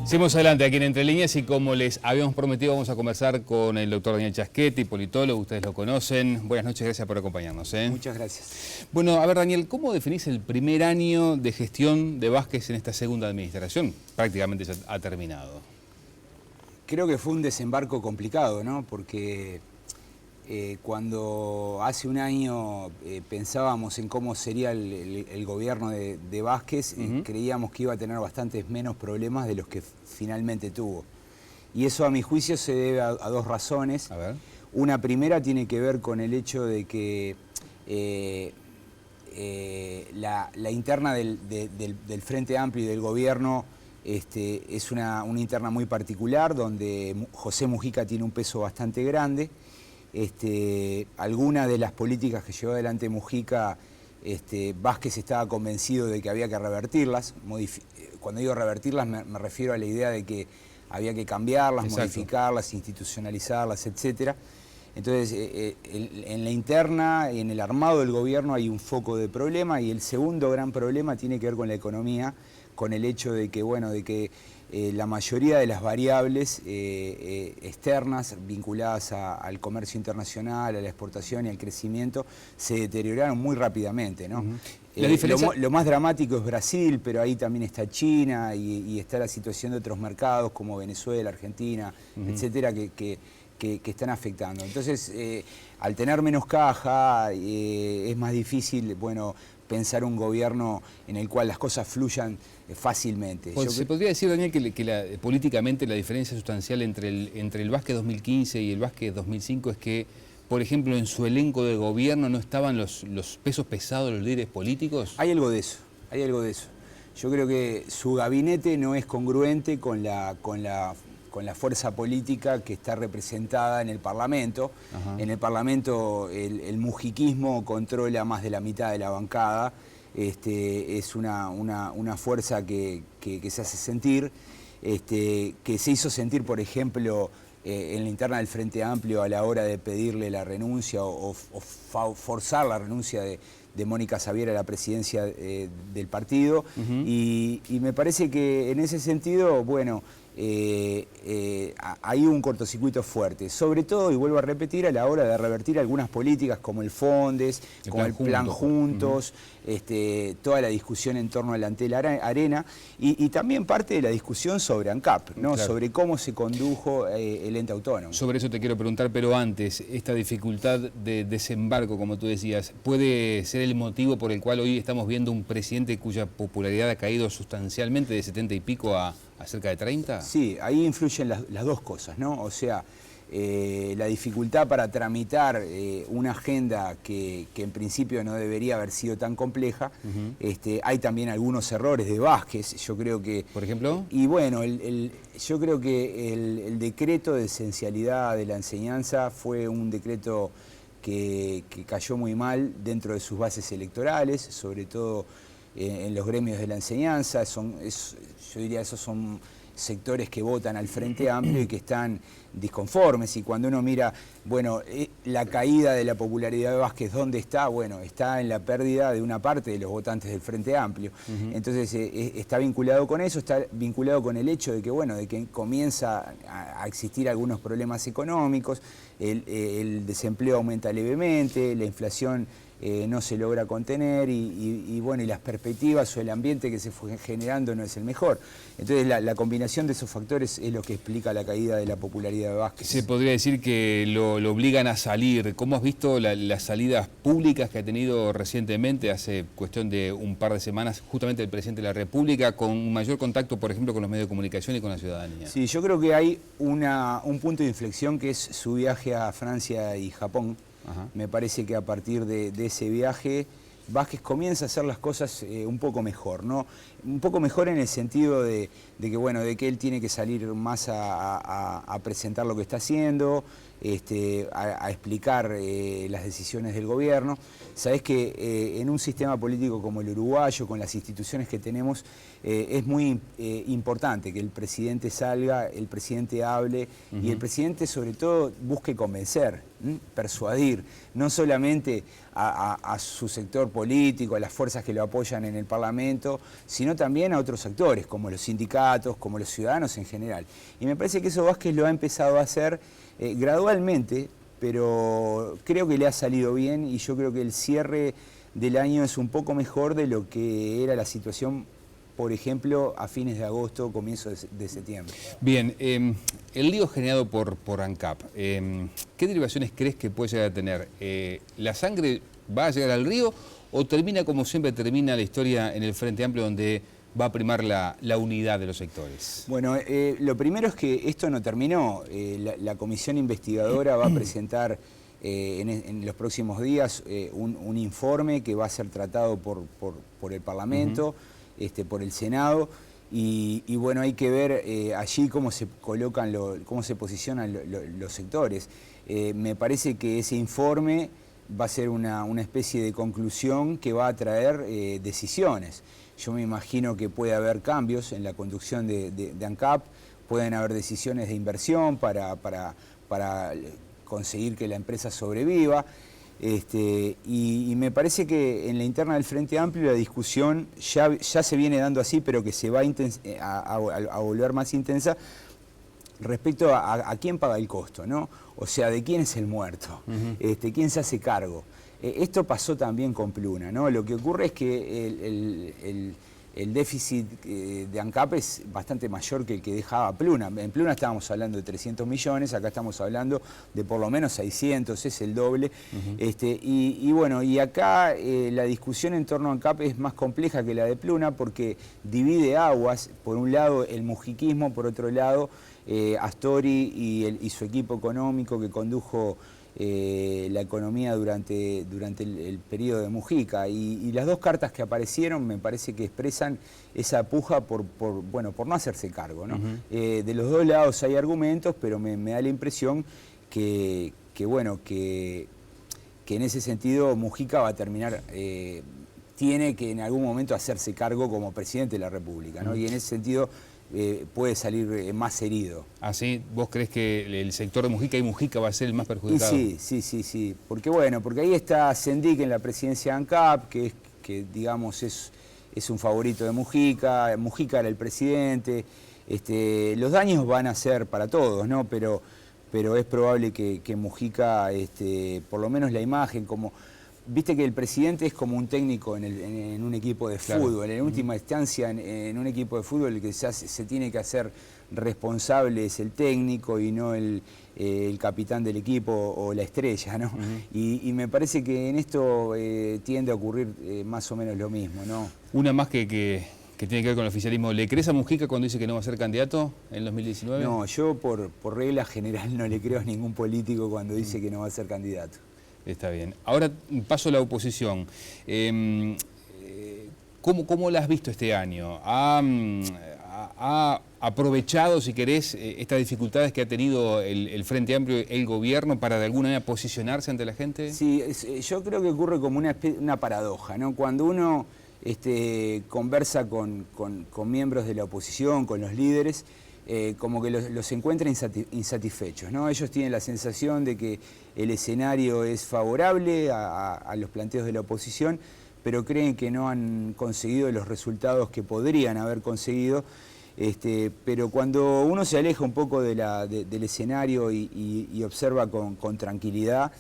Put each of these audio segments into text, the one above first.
Seguimos adelante aquí en Entre Líneas y como les habíamos prometido vamos a conversar con el doctor Daniel Chasquetti, politólogo, ustedes lo conocen. Buenas noches, gracias por acompañarnos. Muchas gracias. Bueno, a ver Daniel, ¿cómo definís el primer año de gestión de Vázquez en esta segunda administración? Prácticamente ya ha terminado. Creo que fue un desembarco complicado, ¿no? Porque cuando hace un año pensábamos en cómo sería el gobierno de Vázquez, creíamos que iba a tener bastantes menos problemas de los que finalmente tuvo. Y eso, a mi juicio, se debe a dos razones. A ver. Una primera tiene que ver con el hecho de que la interna del Frente Amplio y del gobierno es una interna muy particular, donde José Mujica tiene un peso bastante grande. Algunas de las políticas que llevó adelante Mujica, Vázquez estaba convencido de que había que revertirlas. Cuando digo revertirlas me refiero a la idea de que había que cambiarlas, exacto, modificarlas, institucionalizarlas, etc. Entonces, en la interna y en el armado del gobierno hay un foco de problema, y el segundo gran problema tiene que ver con la economía, con el hecho de que, bueno, la mayoría de las variables externas vinculadas al comercio internacional, a la exportación y al crecimiento se deterioraron muy rápidamente, ¿no? ¿La diferencia? Lo más dramático es Brasil, pero ahí también está China y está la situación de otros mercados como Venezuela, Argentina, etcétera, que están afectando. Entonces, al tener menos caja, es más difícil, bueno, pensar un gobierno en el cual las cosas fluyan fácilmente. Pues se podría decir, Daniel, que políticamente la diferencia sustancial entre el Vázquez 2015 y el Vázquez 2005 es que, por ejemplo, en su elenco de gobierno no estaban los pesos pesados de los líderes políticos. Hay algo de eso, hay algo de eso. Yo creo que su gabinete no es congruente con la fuerza política que está representada en el Parlamento. En el Parlamento el mujiquismo controla más de la mitad de la bancada. Es una fuerza que se hace sentir, que se hizo sentir, por ejemplo, en la interna del Frente Amplio a la hora de pedirle la renuncia o forzar la renuncia de Mónica Xavier a la presidencia del partido. Y me parece que en ese sentido, bueno, hay un cortocircuito fuerte, sobre todo, y vuelvo a repetir, a la hora de revertir algunas políticas como el Fondes, como el Plan Juntos, toda la discusión en torno al Antel Arena y también parte de la discusión sobre ANCAP, ¿no? Claro. Sobre cómo se condujo el ente autónomo. Sobre eso te quiero preguntar, pero antes, esta dificultad de desembarco, como tú decías, ¿puede ser el motivo por el cual hoy estamos viendo un presidente cuya popularidad ha caído sustancialmente de 70 y pico a cerca de 30? Sí, ahí influyen las dos cosas, ¿no? O sea, la dificultad para tramitar una agenda que en principio no debería haber sido tan compleja. Hay también algunos errores de Vázquez, yo creo que... ¿Por ejemplo? Y bueno, yo creo que el decreto de esencialidad de la enseñanza fue un decreto que cayó muy mal dentro de sus bases electorales, sobre todo en los gremios de la enseñanza. Yo diría, esos son sectores que votan al Frente Amplio y que están disconformes, y cuando uno mira, bueno, la caída de la popularidad de Vázquez, ¿dónde está? Bueno, está en la pérdida de una parte de los votantes del Frente Amplio. Entonces está vinculado con eso, está vinculado con el hecho de que, bueno, de que comienza a existir algunos problemas económicos, el desempleo aumenta levemente, la inflación no se logra contener y bueno, y las perspectivas o el ambiente que se fue generando no es el mejor. Entonces la combinación de esos factores es lo que explica la caída de la popularidad de Vázquez. Se podría decir que lo obligan a salir. ¿Cómo has visto las salidas públicas que ha tenido recientemente, hace cuestión de un par de semanas, justamente el presidente de la República, con un mayor contacto, por ejemplo, con los medios de comunicación y con la ciudadanía? Sí, yo creo que hay un punto de inflexión, que es su viaje a Francia y Japón. Me parece que a partir de ese viaje Vázquez comienza a hacer las cosas un poco mejor, ¿no? Un poco mejor en el sentido de que, bueno, de que él tiene que salir más a presentar lo que está haciendo, a explicar las decisiones del gobierno. Sabés que en un sistema político como el uruguayo, con las instituciones que tenemos, es muy importante que el presidente salga, el presidente hable y el presidente sobre todo busque convencer, persuadir, no solamente a su sector político, a las fuerzas que lo apoyan en el Parlamento, sino también a otros actores, como los sindicatos, como los ciudadanos en general. Y me parece que eso Vázquez lo ha empezado a hacer gradualmente, pero creo que le ha salido bien y yo creo que el cierre del año es un poco mejor de lo que era la situación, por ejemplo, a fines de agosto, comienzos de septiembre. Bien, el lío generado por ANCAP, ¿qué derivaciones crees que puede llegar a tener? ¿La sangre va a llegar al río o termina como siempre termina la historia en el Frente Amplio, donde va a primar la unidad de los sectores? Bueno, lo primero es que esto no terminó. La comisión investigadora va a presentar en los próximos días un informe que va a ser tratado por el Parlamento, por el Senado, y bueno, hay que ver allí cómo se colocan, cómo se posicionan los sectores. Me parece que ese informe va a ser una especie de conclusión que va a traer decisiones. Yo me imagino que puede haber cambios en la conducción de ANCAP, pueden haber decisiones de inversión para conseguir que la empresa sobreviva. Y me parece que en la interna del Frente Amplio la discusión ya se viene dando así, pero que se va a volver más intensa respecto a quién paga el costo, ¿no? O sea, de quién es el muerto, quién se hace cargo. Esto pasó también con Pluna, ¿no? Lo que ocurre es que el déficit de ANCAP es bastante mayor que el que dejaba Pluna. En Pluna estábamos hablando de 300 millones, acá estamos hablando de por lo menos 600, es el doble. Y bueno, y acá la discusión en torno a ANCAP es más compleja que la de Pluna porque divide aguas, por un lado el mujiquismo, por otro lado Astori y su equipo económico que condujo la economía durante el periodo de Mujica, y las dos cartas que aparecieron me parece que expresan esa puja por no hacerse cargo, ¿no? De los dos lados hay argumentos, pero me da la impresión que en ese sentido Mujica va a terminar, tiene que en algún momento hacerse cargo como presidente de la República, ¿no? Y en ese sentido puede salir más herido. ¿Así? ¿Vos crees que el sector de Mujica y Mujica va a ser el más perjudicado? Y sí. Porque ahí está Sendik en la presidencia de ANCAP, que digamos es un favorito de Mujica. Mujica era el presidente. Los daños van a ser para todos, ¿no? Pero es probable que Mujica, por lo menos la imagen, como... Viste que el presidente es como un técnico en un equipo de fútbol. Claro. En última instancia, en un equipo de fútbol el que se tiene que hacer responsable es el técnico y no el capitán del equipo o la estrella, ¿no? Y me parece que en esto tiende a ocurrir más o menos lo mismo, ¿no? Una más que tiene que ver con el oficialismo. ¿Le crees a Mujica cuando dice que no va a ser candidato en 2019? No, yo por regla general no le creo a ningún político cuando dice que no va a ser candidato. Está bien. Ahora paso a la oposición. ¿Cómo la has visto este año? ¿Ha aprovechado, si querés, estas dificultades que ha tenido el Frente Amplio, el gobierno, para de alguna manera posicionarse ante la gente? Sí, yo creo que ocurre como una paradoja, ¿no? Cuando uno conversa con miembros de la oposición, con los líderes, como que los encuentra insatisfechos, ¿no? Ellos tienen la sensación de que el escenario es favorable a los planteos de la oposición, pero creen que no han conseguido los resultados que podrían haber conseguido. Pero cuando uno se aleja un poco del escenario y observa con tranquilidad,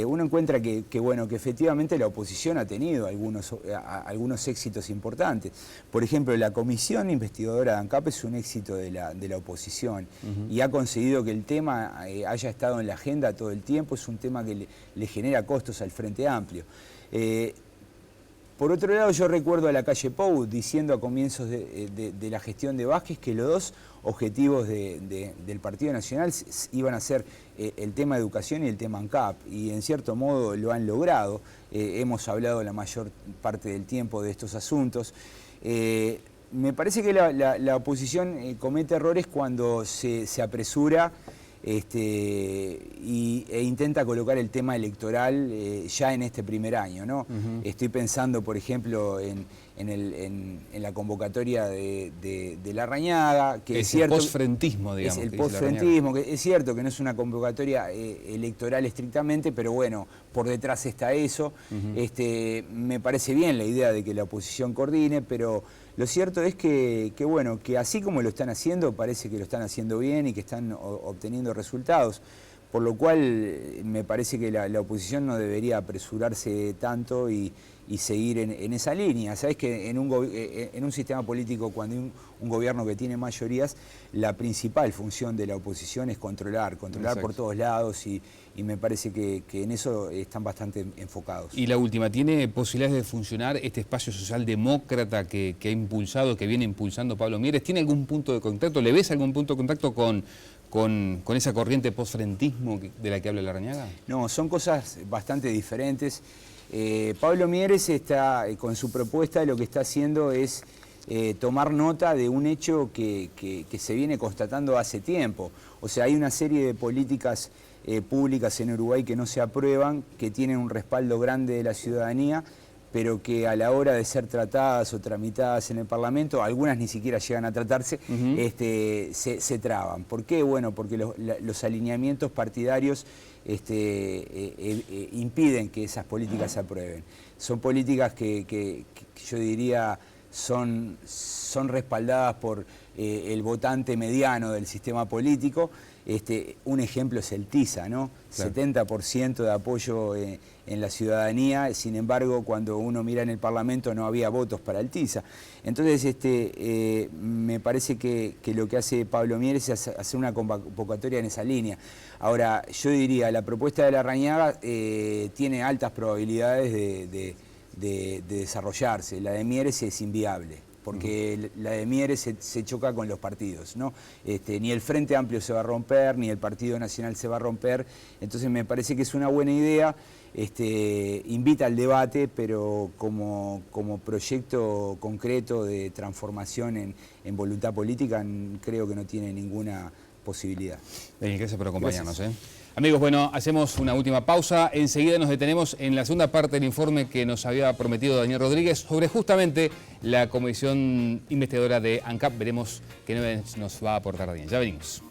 uno encuentra que efectivamente la oposición ha tenido algunos éxitos importantes. Por ejemplo, la comisión investigadora de ANCAP es un éxito de la oposición y ha conseguido que el tema haya estado en la agenda todo el tiempo. Es un tema que le genera costos al Frente Amplio. Por otro lado, yo recuerdo a Lacalle Pou diciendo a comienzos de la gestión de Vázquez que los dos objetivos del Partido Nacional iban a ser el tema educación y el tema ANCAP, y en cierto modo lo han logrado. Hemos hablado la mayor parte del tiempo de estos asuntos. Me parece que la oposición comete errores cuando se apresura e intenta colocar el tema electoral ya en este primer año, ¿no? Estoy pensando, por ejemplo, en la convocatoria de Larrañaga, que es cierto, el postfrentismo, digamos. Es el postfrentismo, que es cierto que no es una convocatoria electoral estrictamente, pero bueno, por detrás está eso. Me parece bien la idea de que la oposición coordine, pero lo cierto es que bueno, que así como lo están haciendo, parece que lo están haciendo bien y que están obteniendo resultados. Por lo cual me parece que la oposición no debería apresurarse tanto y seguir en esa línea. Sabés que en un sistema político, cuando hay un gobierno que tiene mayorías, la principal función de la oposición es controlar por todos lados y me parece que en eso están bastante enfocados. Y la última, ¿tiene posibilidades de funcionar este espacio socialdemócrata que ha impulsado, que viene impulsando Pablo Mieres? ¿Tiene algún punto de contacto? ¿Le ves algún punto de contacto con esa corriente postfrentismo de la que habla Larrañaga? No, son cosas bastante diferentes. Pablo Mieres está, con su propuesta, lo que está haciendo es tomar nota de un hecho que se viene constatando hace tiempo. O sea, hay una serie de políticas públicas en Uruguay que no se aprueban, que tienen un respaldo grande de la ciudadanía, pero que a la hora de ser tratadas o tramitadas en el Parlamento, algunas ni siquiera llegan a tratarse, se traban. ¿Por qué? Bueno, porque los alineamientos partidarios impiden que esas políticas se aprueben. Son políticas que yo diría son respaldadas por el votante mediano del sistema político. Un ejemplo es el TISA, ¿no? Claro. 70% de apoyo en la ciudadanía, sin embargo, cuando uno mira en el Parlamento no había votos para el TISA. Entonces, me parece que lo que hace Pablo Mieres es hacer una convocatoria en esa línea. Ahora, yo diría, la propuesta de Larrañaga tiene altas probabilidades de desarrollarse. La de Mieres es inviable, porque la de Mieres se choca con los partidos, ¿no? Ni el Frente Amplio se va a romper, ni el Partido Nacional se va a romper. Entonces me parece que es una buena idea, invita al debate, pero como proyecto concreto de transformación en voluntad política, creo que no tiene ninguna posibilidad. Daniel, gracias por acompañarnos. Amigos, bueno, hacemos una última pausa. Enseguida nos detenemos en la segunda parte del informe que nos había prometido Daniel Rodríguez sobre justamente la comisión investigadora de ANCAP. Veremos qué nos va a aportar Daniel. Ya venimos.